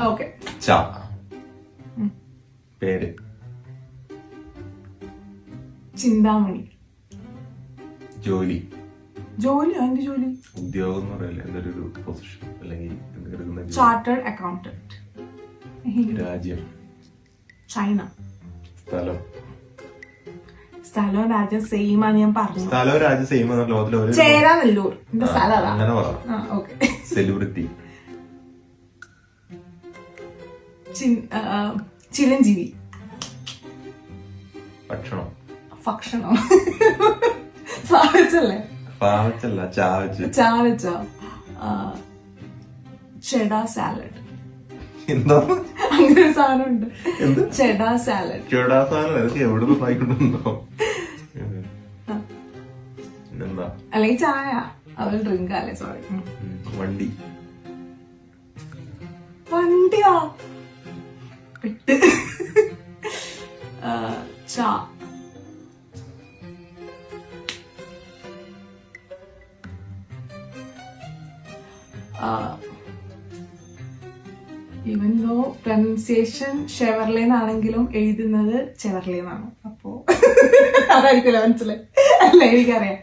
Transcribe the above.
Okay. ച. പേര്. ചിന്താമണി. ജോലി. ജോലി എന്ത് ജോലി? ഉദ്യോഗം എന്ന് പറയല്ലേ, എന്തൊരു പൊസിഷൻ അല്ലെങ്കിൽ ചാർട്ടേഡ് അക്കൗണ്ടന്റ്. രാജ്യം. ചൈന. സ്ഥലം. സ്ഥലവും രാജ്യം സെയിം ആണ് ഞാൻ പറഞ്ഞു. സ്ഥലവും രാജ്യം സെയിം ആണ് ലോകത്തിലെ. ചേരാനല്ലൂർ എന്റെ സ്ഥലം. അങ്ങനെ പറ. സെലിബ്രിറ്റി. ചിരഞ്ജീവി. ഭക്ഷണം. ഭക്ഷണം സാധിച്ചല്ലേ? പാവച്ചല്ല, ചാവച്ച്. ചാവച്ച. ചെഡാ സാലഡ്. എന്താ അങ്ങനെ ഒരു സാധനം ഉണ്ട്. ചെഡാ സാലഡ്. ചെഡാ സാലഡ് എവിടെ വായിക്കൊണ്ടുണ്ടോ? എന്താ? അല്ലെങ്കിൽ ചായ. അവൾ ഡ്രിങ്ക് അല്ലേ? സോറി. വണ്ടി. വണ്ടിയാ? പെട്ട്. ചാ. ഈവൻ ദോ പ്രൊനൗൺസിയേഷൻ ഷെവർലേന്നാണെങ്കിലും എഴുതുന്നത് ചെവർലേന്നാണ്. അപ്പോ അതായിരിക്കുമല്ലോ മനസ്സിലായി. അല്ല, എനിക്കറിയാം.